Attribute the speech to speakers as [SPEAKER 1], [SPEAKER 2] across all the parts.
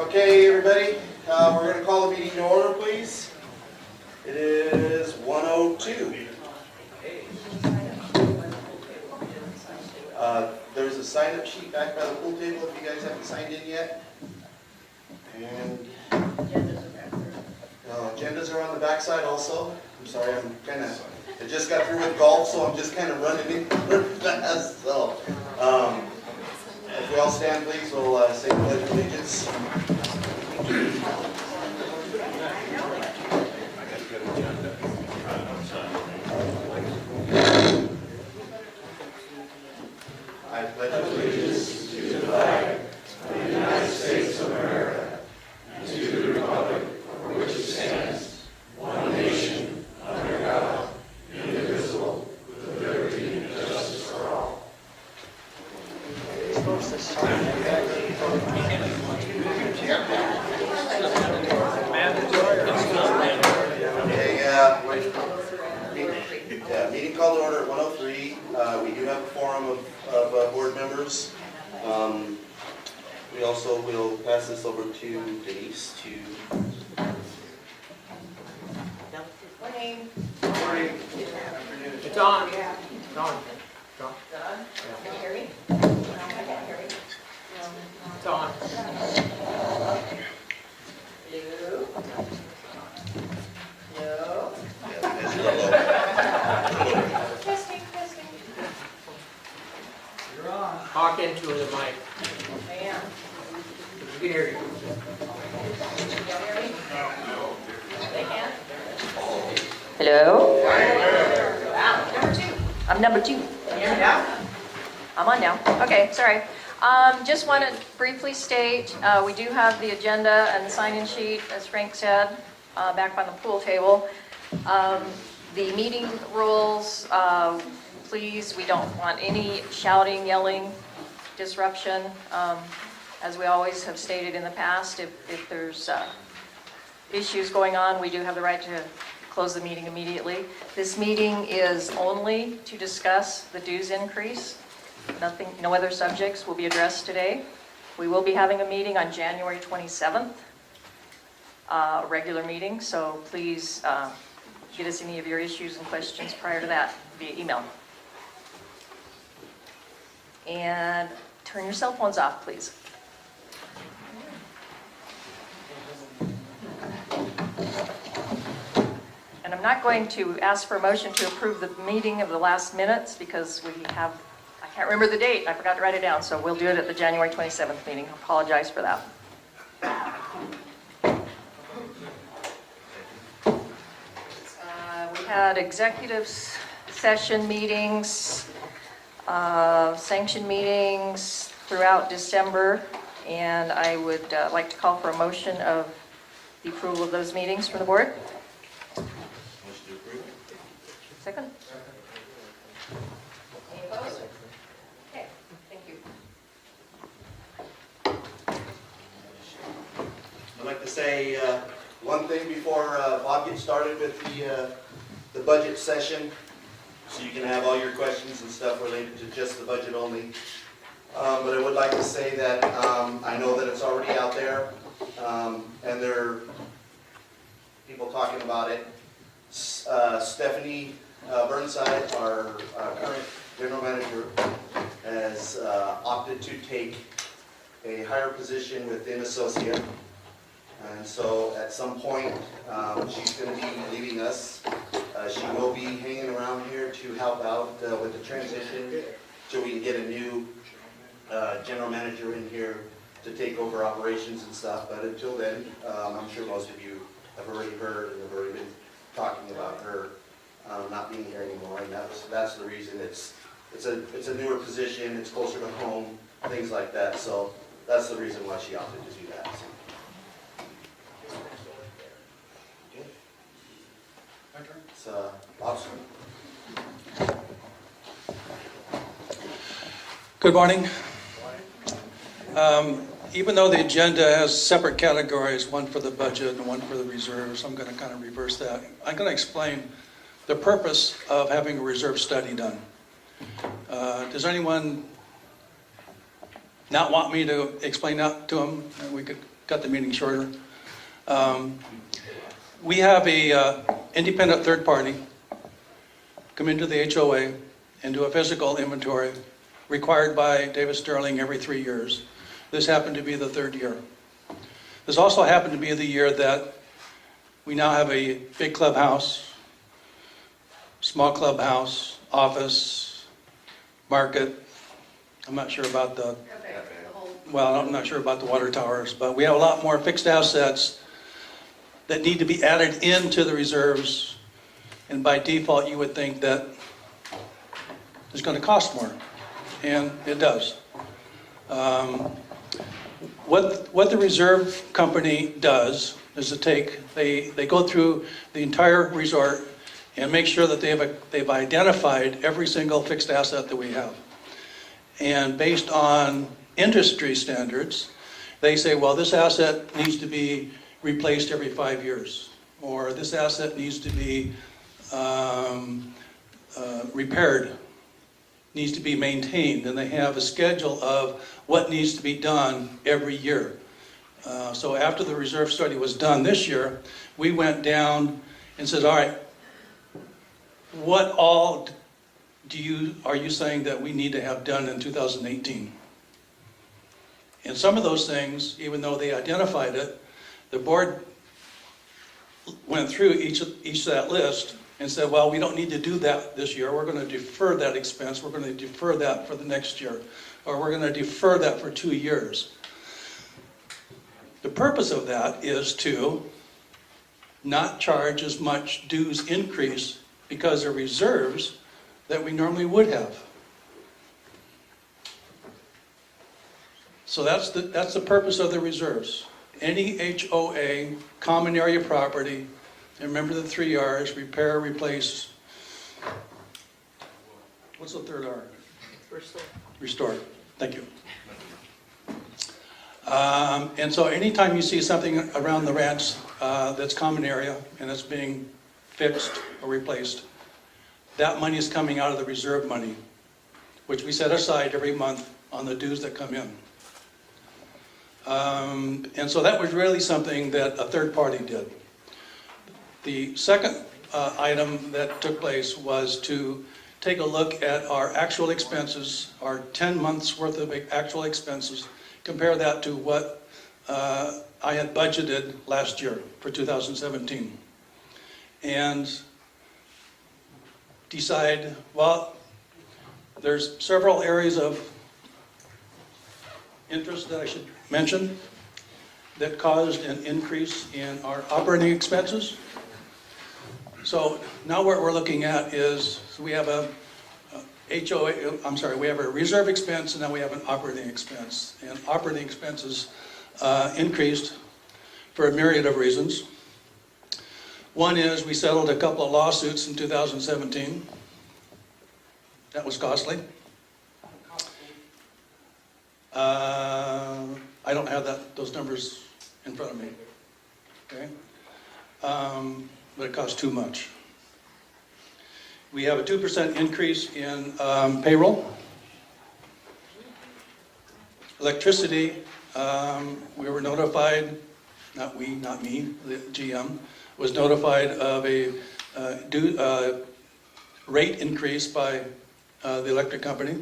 [SPEAKER 1] Okay, everybody, we're going to call the meeting to order, please. It is 1:02. There's a sign-up sheet back by the pool table if you guys haven't signed in yet. And agendas are on the back side also. I'm sorry, I just got through with golf, so I'm just kind of running in fast. So, if we all stand, please, we'll say the Pledge of Allegiance. I pledge allegiance to the flag of the United States of America and to the republic for which it stands, one nation, under God, indivisible, with liberty and justice for all. Meeting called to order at 1:03. We do have a forum of board members. We also will pass this over to Denise to...
[SPEAKER 2] Morning.
[SPEAKER 1] Morning.
[SPEAKER 3] It's on.
[SPEAKER 2] Don, can you hear me? No, I can't hear me.
[SPEAKER 3] It's on.
[SPEAKER 2] Hello? Hello? Testing.
[SPEAKER 3] You're on. Talk into the mic.
[SPEAKER 2] I am.
[SPEAKER 3] We can hear you.
[SPEAKER 2] Can y'all hear me? No. They can? Hello? Wow, number 2.
[SPEAKER 4] I'm number 2.
[SPEAKER 2] You're down?
[SPEAKER 4] I'm on now. Okay, sorry. Just want to briefly state, we do have the agenda and the sign-in sheet, as Frank said, back on the pool table. The meeting rules, please, we don't want any shouting, yelling, disruption. As we always have stated in the past, if there's issues going on, we do have the right to close the meeting immediately. This meeting is only to discuss the dues increase. No other subjects will be addressed today. We will be having a meeting on January 27th, a regular meeting, so please get us any of your issues and questions prior to that via email. And turn your cell phones off, please. And I'm not going to ask for a motion to approve the meeting of the last minutes because we have, I can't remember the date, I forgot to write it down, so we'll do it at the January 27th meeting. I apologize for that. We had executive session meetings, sanction meetings throughout December, and I would like to call for a motion of the approval of those meetings from the board. Second?
[SPEAKER 2] Any opposed? Okay, thank you.
[SPEAKER 1] I'd like to say one thing before Bob gets started with the budget session, so you can have all your questions and stuff related to just the budget only. But I would like to say that I know that it's already out there, and there are people talking about it. Stephanie Burnside, our current general manager, has opted to take a higher position within Associate. And so at some point, she's going to be leaving us. She will be hanging around here to help out with the transition so we can get a new general manager in here to take over operations and stuff. But until then, I'm sure most of you have already heard and have already been talking about her not being here anymore. And that's the reason. It's a newer position. It's closer to home, things like that. So that's the reason why she opted to do that. So. It's awesome.
[SPEAKER 5] Good morning. Even though the agenda has separate categories, one for the budget and one for the reserves, I'm going to kind of reverse that. I'm going to explain the purpose of having a reserve study done. Does anyone not want me to explain that to them? We could cut the meeting shorter. We have a independent third party come into the HOA and do a physical inventory required by David Sterling every 3 years. This happened to be the third year. This also happened to be the year that we now have a big clubhouse, small clubhouse, office, market. I'm not sure about the, well, I'm not sure about the water towers, but we have a lot more fixed assets that need to be added into the reserves. And by default, you would think that it's going to cost more, and it does. What the reserve company does is they go through the entire resort and make sure that they've identified every single fixed asset that we have. And based on industry standards, they say, well, this asset needs to be replaced every 5 years, or this asset needs to be repaired, needs to be maintained, and they have a schedule of what needs to be done every year. So after the reserve study was done this year, we went down and said, all right, what all are you saying that we need to have done in 2018? And some of those things, even though they identified it, the board went through each of that list and said, well, we don't need to do that this year. We're going to defer that expense. We're going to defer that for the next year. Or we're going to defer that for 2 years. The purpose of that is to not charge as much dues increase because of reserves that we normally would have. So that's the purpose of the reserves. Any HOA, common area property, and remember the 3 R's, repair, replace. What's the third R?
[SPEAKER 3] Restore.
[SPEAKER 5] Restore. Thank you. And so anytime you see something around the ranch that's common area and it's being fixed or replaced, that money is coming out of the reserve money, which we set aside every month on the dues that come in. And so that was really something that a third party did. The second item that took place was to take a look at our actual expenses, our 10 months worth of actual expenses, compare that to what I had budgeted last year for 2017. And decide, well, there's several areas of interest that I should mention that caused an increase in our operating expenses. So now what we're looking at is we have a we have a reserve expense and now we have an operating expense. And operating expenses increased for a myriad of reasons. One is we settled a couple of lawsuits in 2017. That was costly. I don't have those numbers in front of me. Okay, but it cost too much. We have a 2% increase in payroll. Electricity, we were notified, not me, the GM, was notified of a rate increase by the electric company.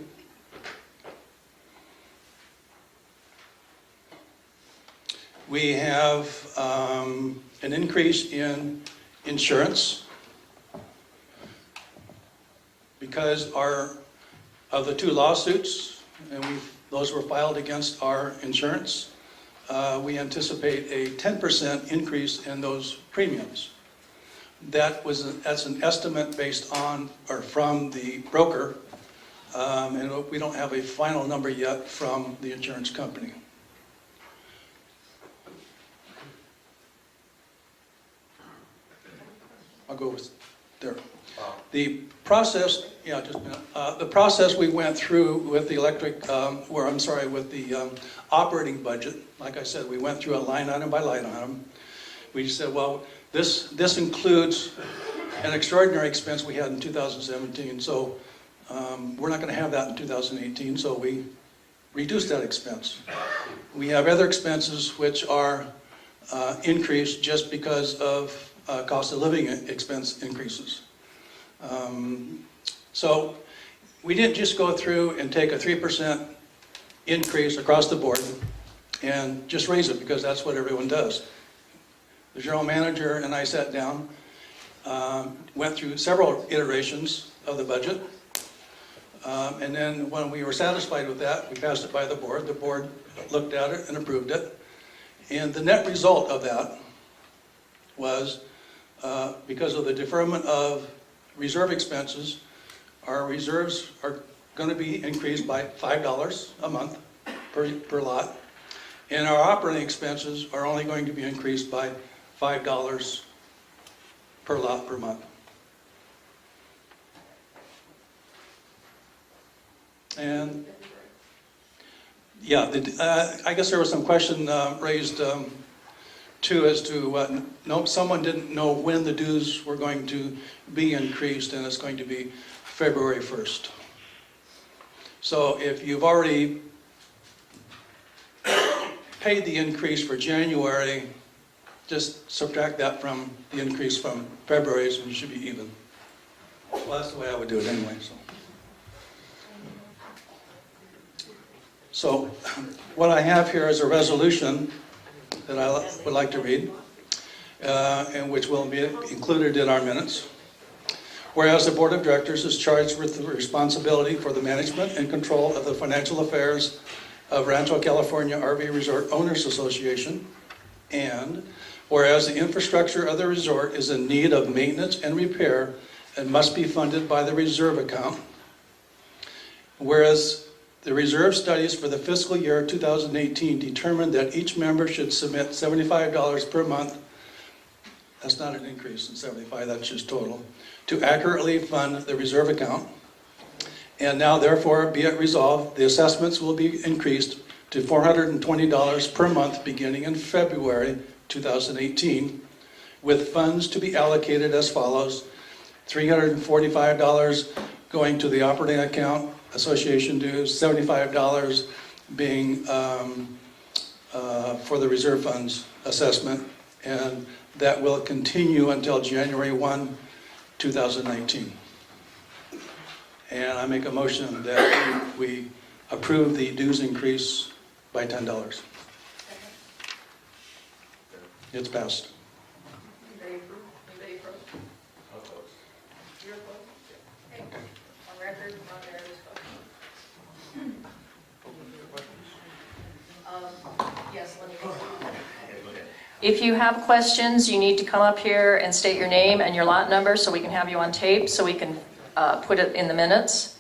[SPEAKER 5] We have an increase in insurance because of the 2 lawsuits, and those were filed against our insurance. We anticipate a 10% increase in those premiums. That's an estimate based on or from the broker, and we don't have a final number yet from the insurance company. I'll go with there. The process, the process we went through with the with the operating budget. Like I said, we went through a line item by line item. We said, well, this includes an extraordinary expense we had in 2017, so we're not going to have that in 2018. So we reduce that expense. We have other expenses which are increased just because of cost of living expense increases. So we didn't just go through and take a 3% increase across the board and just raise it because that's what everyone does. The general manager and I sat down, went through several iterations of the budget, and then when we were satisfied with that, we passed it by the board. The board looked at it and approved it. And the net result of that was, because of the deferment of reserve expenses, our reserves are going to be increased by $5 a month per lot. And our operating expenses are only going to be increased by $5 per lot per month. And yeah, I guess there was some question raised too as to someone didn't know when the dues were going to be increased, and it's going to be February 1st. So if you've already paid the increase for January, just subtract that from the increase from February, and you should be even. Well, that's the way I would do it anyway. So what I have here is a resolution that I would like to read, and which will be included in our minutes. Whereas the Board of Directors is charged with the responsibility for the management and control of the financial affairs of Rancho California RV Resort Owners Association, and whereas the infrastructure of the resort is in need of maintenance and repair and must be funded by the reserve account, whereas the reserve studies for the fiscal year 2018 determined that each member should submit $75 per month, that's not an increase in 75, that's just total, to accurately fund the reserve account. And now therefore be it resolved, the assessments will be increased to $420 per month beginning in February 2018, with funds to be allocated as follows: $345 going to the operating account, association dues, $75 being for the reserve funds assessment, and that will continue until January 1, 2019. And I make a motion that we approve the dues increase by $10. It's passed.
[SPEAKER 4] Anybody approve? Anybody approve? You're opposed? Okay. On record, on there, yes, let me go. If you have questions, you need to come up here and state your name and your lot number so we can have you on tape, so we can put it in the minutes.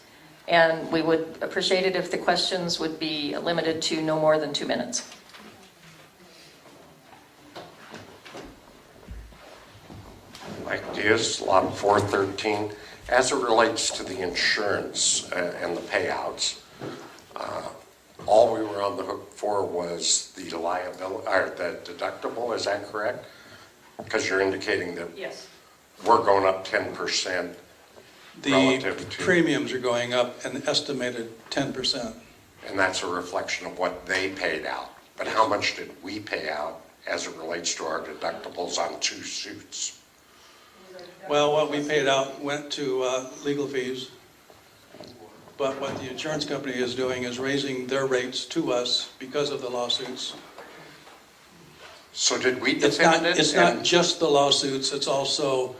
[SPEAKER 4] And we would appreciate it if the questions would be limited to no more than 2 minutes.
[SPEAKER 6] Mike Diaz, lot 413. As it relates to the insurance and the payouts, all we were on the hook for was the liability, or the deductible, is that correct? Because you're indicating that
[SPEAKER 4] Yes.
[SPEAKER 6] we're going up 10%
[SPEAKER 5] The
[SPEAKER 6] relative to,
[SPEAKER 5] premiums are going up an estimated 10%.
[SPEAKER 6] and that's a reflection of what they paid out. But how much did we pay out as it relates to our deductibles on 2 suits?
[SPEAKER 5] Well, what we paid out went to legal fees, but what the insurance company is doing is raising their rates to us because of the lawsuits.
[SPEAKER 6] So did we
[SPEAKER 5] It's
[SPEAKER 6] defend it?
[SPEAKER 5] not just the lawsuits, it's also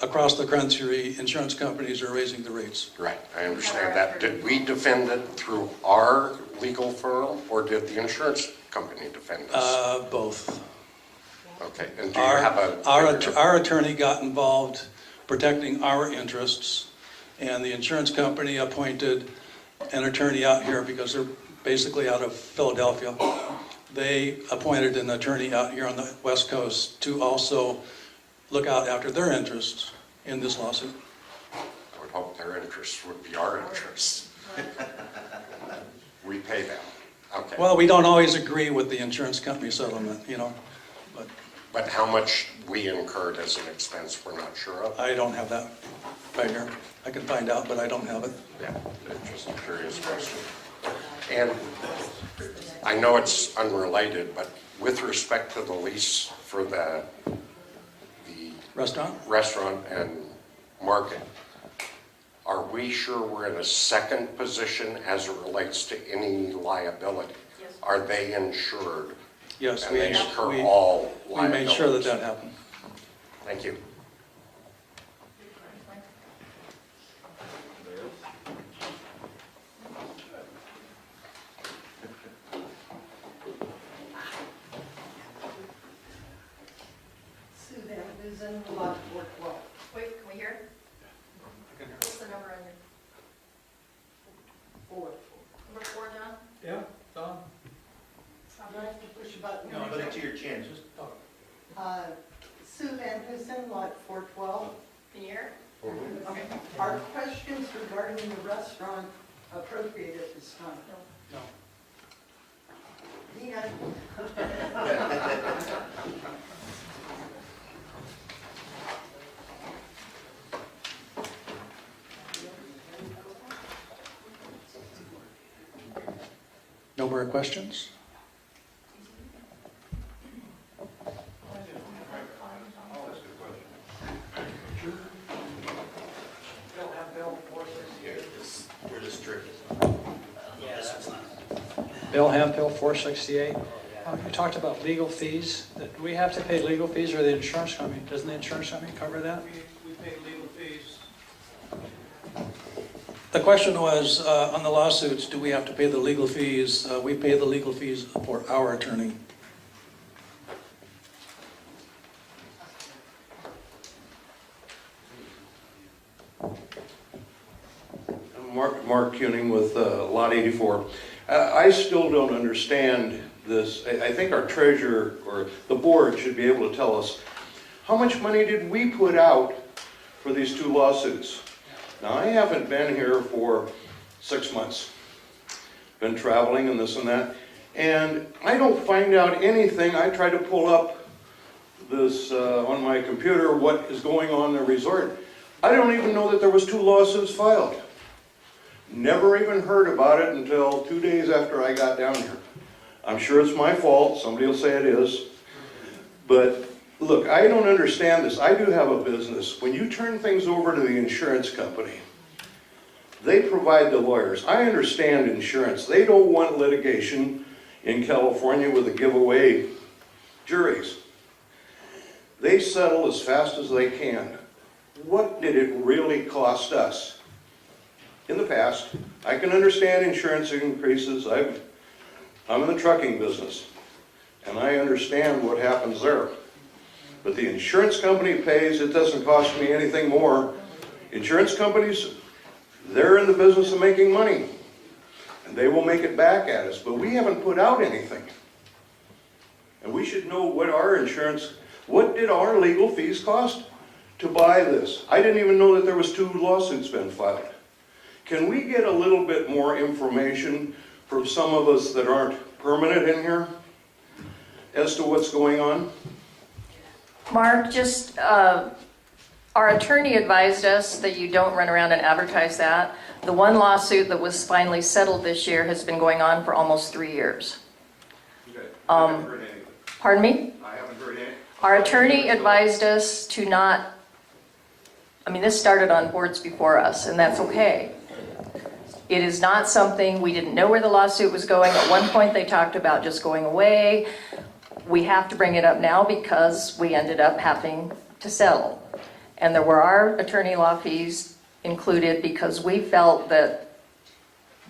[SPEAKER 5] across the country, insurance companies are raising the rates.
[SPEAKER 6] Right, I understand that. Did we defend it through our legal firm, or did the insurance company defend us?
[SPEAKER 5] Both.
[SPEAKER 6] Okay, and do you have a...
[SPEAKER 5] Our attorney got involved protecting our interests, and the insurance company appointed an attorney out here because they're basically out of Philadelphia. They appointed an attorney out here on the West Coast to also look out after their interests in this lawsuit.
[SPEAKER 6] I would hope their interests would be our interests. We pay them, okay.
[SPEAKER 5] Well, we don't always agree with the insurance company settlement, but
[SPEAKER 6] But how much we incurred as an expense, we're not sure of?
[SPEAKER 5] I don't have that right here. I can find out, but I don't have it.
[SPEAKER 6] Yeah, just a curious question. And I know it's unrelated, but with respect to the lease for the
[SPEAKER 5] Restaurant?
[SPEAKER 6] restaurant and market, are we sure we're in a second position as it relates to any liability?
[SPEAKER 4] Yes.
[SPEAKER 6] Are they insured?
[SPEAKER 5] Yes,
[SPEAKER 6] And
[SPEAKER 5] we,
[SPEAKER 6] they incur
[SPEAKER 5] we,
[SPEAKER 6] all
[SPEAKER 5] we
[SPEAKER 6] liabilities?
[SPEAKER 5] made sure that that happened.
[SPEAKER 6] Thank you.
[SPEAKER 2] Sue Van Duzen, lot 412.
[SPEAKER 4] Wait, can we hear? What's the number on your,
[SPEAKER 2] 4.
[SPEAKER 4] number 4, John?
[SPEAKER 3] Yeah, it's on.
[SPEAKER 2] Do I have to push a button?
[SPEAKER 1] No, put it to your chin, just talk.
[SPEAKER 2] Sue Van Duzen, lot 412.
[SPEAKER 4] Can you hear?
[SPEAKER 2] Okay. Are questions regarding the restaurant appropriate at this time?
[SPEAKER 5] No.
[SPEAKER 2] Nina?
[SPEAKER 5] No more questions?
[SPEAKER 1] We're just tricky.
[SPEAKER 7] Bill Hemphill, 468. You talked about legal fees. Do we have to pay legal fees or the insurance company? Doesn't the insurance company cover that?
[SPEAKER 3] We pay legal fees.
[SPEAKER 5] The question was, on the lawsuits, do we have to pay the legal fees? We pay the legal fees for our attorney.
[SPEAKER 8] Mark Kuning with Lot 84. I still don't understand this. I think our treasurer or the board should be able to tell us, how much money did we put out for these 2 lawsuits? Now, I haven't been here for 6 months. Been traveling and this and that. And I don't find out anything. I try to pull up this on my computer, what is going on in the resort. I don't even know that there was 2 lawsuits filed. Never even heard about it until 2 days after I got down here. I'm sure it's my fault. Somebody will say it is. But look, I don't understand this. I do have a business. When you turn things over to the insurance company, they provide the lawyers. I understand insurance. They don't want litigation in California with the giveaway juries. They settle as fast as they can. What did it really cost us? In the past, I can understand insurance increases. I'm in the trucking business, and I understand what happens there. But the insurance company pays, it doesn't cost me anything more. Insurance companies, they're in the business of making money, and they will make it back at us, but we haven't put out anything. And we should know what our insurance, what did our legal fees cost to buy this? I didn't even know that there was 2 lawsuits been filed. Can we get a little bit more information from some of us that aren't permanent in here as to what's going on?
[SPEAKER 4] Mark, just, our attorney advised us that you don't run around and advertise that. The one lawsuit that was finally settled this year has been going on for almost 3 years.
[SPEAKER 8] Okay. I haven't heard anything.
[SPEAKER 4] Pardon me?
[SPEAKER 8] I haven't heard anything.
[SPEAKER 4] Our attorney advised us to not, I mean, this started on boards before us, and that's okay. It is not something, we didn't know where the lawsuit was going. At one point, they talked about just going away. We have to bring it up now because we ended up having to settle. And there were our attorney law fees included because we felt that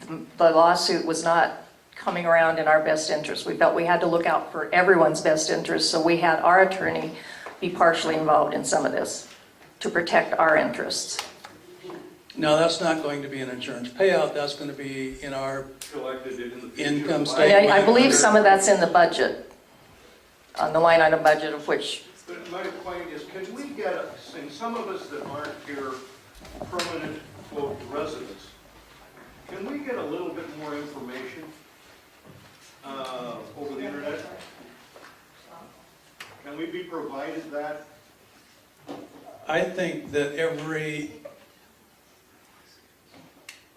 [SPEAKER 4] the lawsuit was not coming around in our best interest. We felt we had to look out for everyone's best interest, so we had our attorney be partially involved in some of this to protect our interests.
[SPEAKER 5] No, that's not going to be an insurance payout. That's going to be in our
[SPEAKER 8] Collected it in the future.
[SPEAKER 5] income
[SPEAKER 4] And
[SPEAKER 5] statement.
[SPEAKER 4] I believe some of that's in the budget, on the line item budget of which,
[SPEAKER 8] But my point is, can we get, and some of us that aren't here permanent, quote, residents, can we get a little bit more information over the internet? Can we be provided that?
[SPEAKER 5] I think that every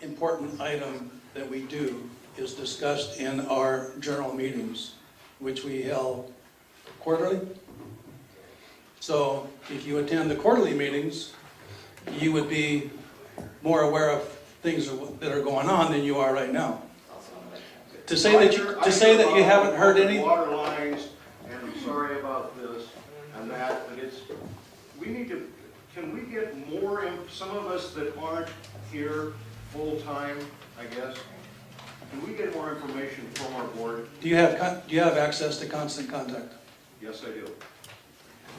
[SPEAKER 5] important item that we do is discussed in our general meetings, which we held quarterly. So if you attend the quarterly meetings, you would be more aware of things that are going on than you are right now. To say that you haven't heard any.
[SPEAKER 8] Water lines, and I'm sorry about this and that, but we need to, can we get more, some of us that aren't here full-time, I guess, can we get more information from our board?
[SPEAKER 5] Do you have access to constant contact?
[SPEAKER 8] Yes, I do.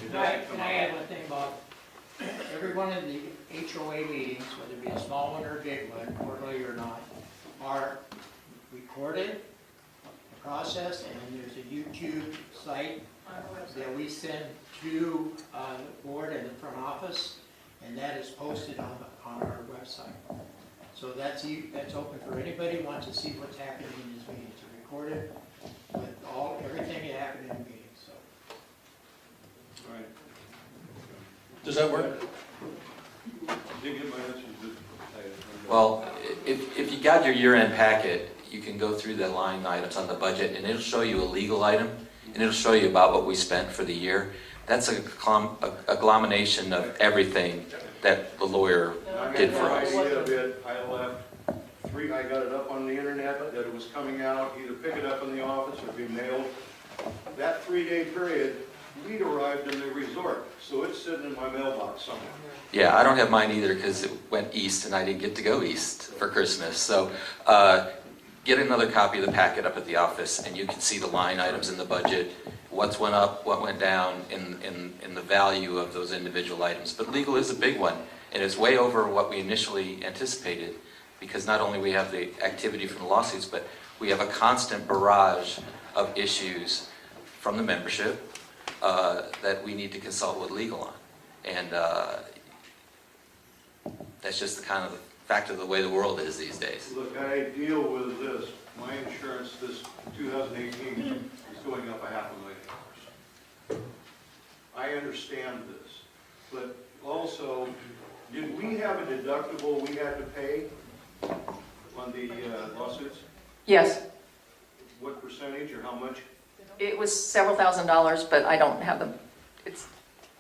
[SPEAKER 9] Can I add one thing, Bob? Every one of the HOA meetings, whether it be a small one or a big one, quarterly or not, are recorded, processed, and there's a YouTube site that we send to the board and the front office, and that is posted on our website. So that's open for anybody who wants to see what's happening in these meetings. It's recorded with everything that happened in the meeting, so.
[SPEAKER 8] All right.
[SPEAKER 5] Does that work?
[SPEAKER 8] Did get my answer?
[SPEAKER 10] Well, if you got your year-end packet, you can go through the line items on the budget, and it'll show you a legal item, and it'll show you about what we spent for the year. That's a agglomeration of everything that the lawyer did for us.
[SPEAKER 8] I got it up on the internet, that it was coming out, either pick it up in the office or be mailed. That 3-day period, we'd arrived in the resort, so it's sitting in my mailbox somewhere.
[SPEAKER 10] Yeah, I don't have mine either because it went east and I didn't get to go east for Christmas. So get another copy of the packet up at the office and you can see the line items in the budget, what went up, what went down in the value of those individual items. But legal is a big one, and it's way over what we initially anticipated, because not only we have the activity from the lawsuits, but we have a constant barrage of issues from the membership that we need to consult with legal on. And that's just the kind of fact of the way the world is these days.
[SPEAKER 8] Look, I deal with this. My insurance this 2018 is going up $500,000. I understand this, but also, did we have a deductible we had to pay on the lawsuits?
[SPEAKER 4] Yes,
[SPEAKER 8] What percentage or how much?
[SPEAKER 4] it was several $1,000s, but I don't have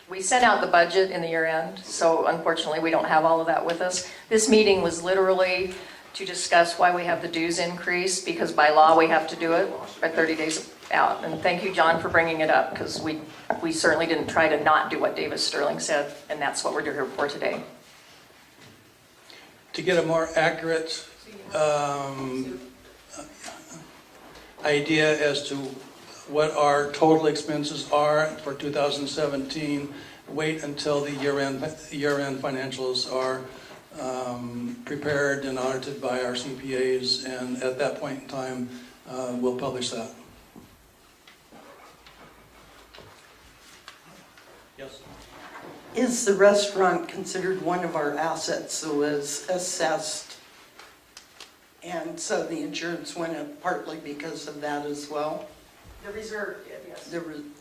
[SPEAKER 4] we sent out the budget in the year end, so unfortunately we don't have all of that with us. This meeting was literally to discuss why we have the dues increase, because by law we have to do it by 30 days out. And thank you, John, for bringing it up, because we certainly didn't try to not do what Davis Sterling said, and that's what we're here for today.
[SPEAKER 5] To get a more accurate idea as to what our total expenses are for 2017, wait until the year-end financials are prepared and audited by our CPAs, and at that point in time, we'll publish that. Yes.
[SPEAKER 2] Is the restaurant considered one of our assets that was assessed? And so the insurance went up partly because of that as well?
[SPEAKER 4] The reserve did, yes.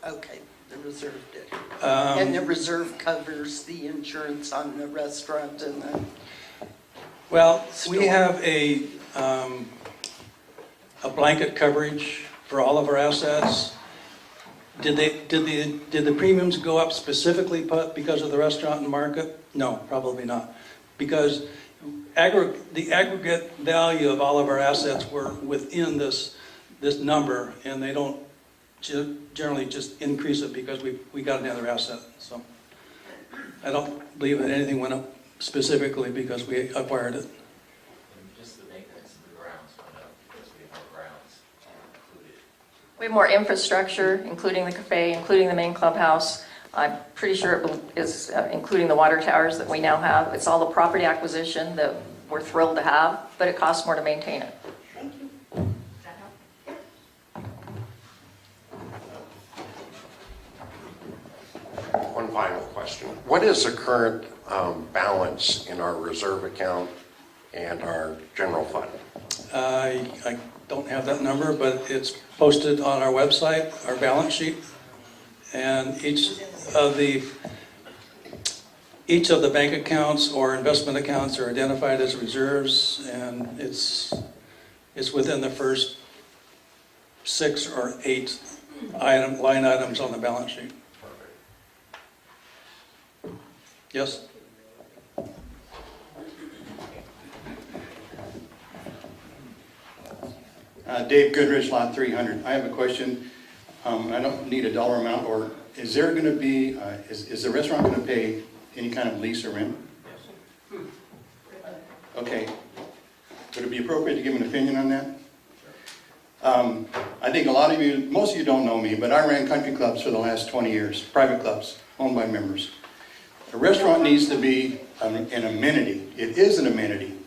[SPEAKER 2] Okay, the reserve did. And the reserve covers the insurance on the restaurant and the...
[SPEAKER 5] Well, we have a blanket coverage for all of our assets. Did the premiums go up specifically because of the restaurant and market? No, probably not. Because the aggregate value of all of our assets were within this number, and they don't generally just increase it because we got another asset. So I don't believe that anything went up specifically because we acquired it.
[SPEAKER 10] Just the maintenance of the grounds went up because we have more grounds included.
[SPEAKER 4] We have more infrastructure, including the cafe, including the main clubhouse. I'm pretty sure it is including the water towers that we now have. It's all the property acquisition that we're thrilled to have, but it costs more to maintain it.
[SPEAKER 2] Thank you.
[SPEAKER 6] One final question. What is the current balance in our reserve account and our general fund?
[SPEAKER 5] I don't have that number, but it's posted on our website, our balance sheet, and each of the each of the bank accounts or investment accounts are identified as reserves, and it's within the first 6 or 8 line items on the balance sheet. Yes?
[SPEAKER 11] Dave Goodrich, Lot 300. I have a question. I don't need a dollar amount, or is there going to be, is the restaurant going to pay any kind of lease or rent? Okay. Would it be appropriate to give an opinion on that? I think a lot of you, most of you don't know me, but I ran country clubs for the last 20 years, private clubs, owned by members. A restaurant needs to be an amenity. It is an amenity.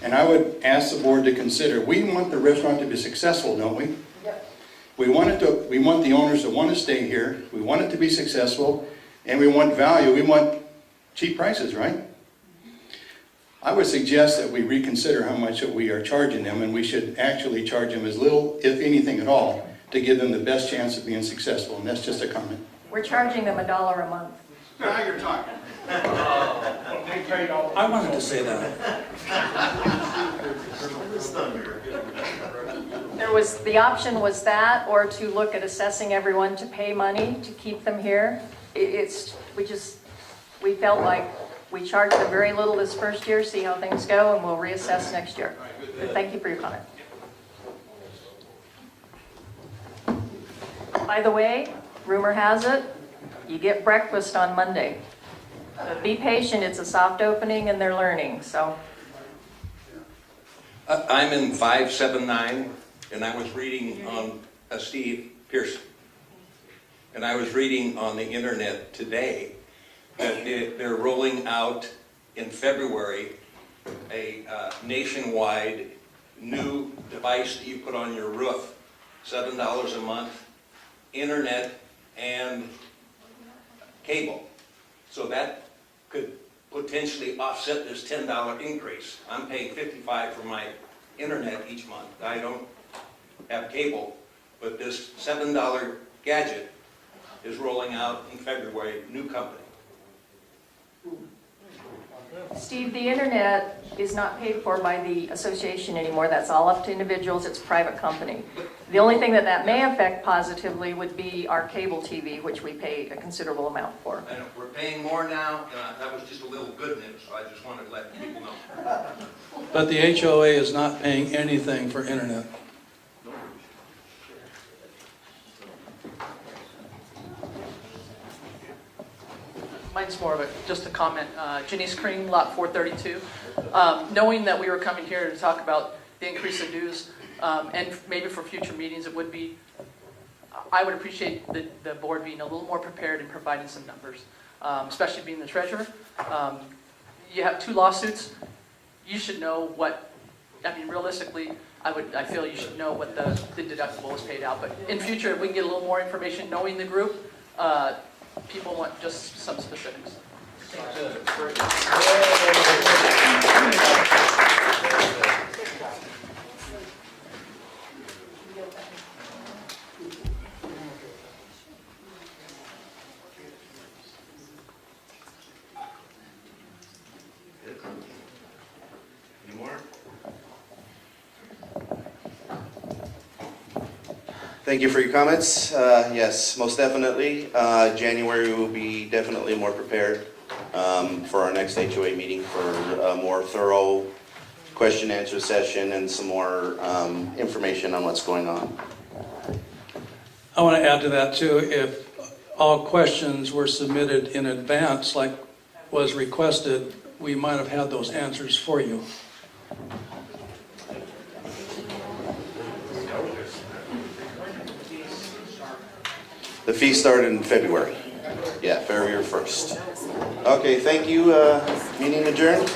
[SPEAKER 11] And I would ask the board to consider, we want the restaurant to be successful, don't we? Yep. We want the owners to want to stay here. We want it to be successful, and we want value. We want cheap prices, right? I would suggest that we reconsider how much that we are charging them, and we should actually charge them as little, if anything at all, to give them the best chance of being successful, and that's just a comment.
[SPEAKER 4] We're charging them $1 a month.
[SPEAKER 11] Now you're talking.
[SPEAKER 5] I wanted to say that.
[SPEAKER 4] The option was that, or to look at assessing everyone to pay money to keep them here. We felt like we charged them very little this first year, see how things go, and we'll reassess next year. But thank you for your comment. By the way, rumor has it, you get breakfast on Monday. But be patient, it's a soft opening and they're learning, so.
[SPEAKER 8] I'm in 579, and I was reading on Steve Pearson. And I was reading on the internet today that they're rolling out in February a nationwide new device that you put on your roof, $7 a month, internet and cable. So that could potentially offset this $10 increase. I'm paying $55 for my internet each month. I don't have cable, but this $7 gadget is rolling out in February, new company.
[SPEAKER 4] Steve, the internet is not paid for by the association anymore. That's all up to individuals. It's a private company. The only thing that may affect positively would be our cable TV, which we pay a considerable amount for.
[SPEAKER 8] And we're paying more now, and that was just a little good news, so I just wanted to let people know.
[SPEAKER 5] But the HOA is not paying anything for internet.
[SPEAKER 12] Mine's more of just a comment. Janice Cream, Lot 432. Knowing that we were coming here to talk about the increase in dues, and maybe for future meetings it would be, I would appreciate the board being a little more prepared in providing some numbers, especially being the treasurer. You have 2 lawsuits. You should know what, realistically, I feel you should know what the deductible was paid out. But in future, if we can get a little more information, knowing the group, people want just some specifics.
[SPEAKER 1] Any more? Thank you for your comments. Yes, most definitely. January will be definitely more prepared for our next HOA meeting for a more thorough question answer session and some more information on what's going on.
[SPEAKER 5] I want to add to that too, if all questions were submitted in advance like was requested, we might have had those answers for you.
[SPEAKER 1] The fee started in February. Yeah, February 1st. Okay, thank you. Meeting adjourned.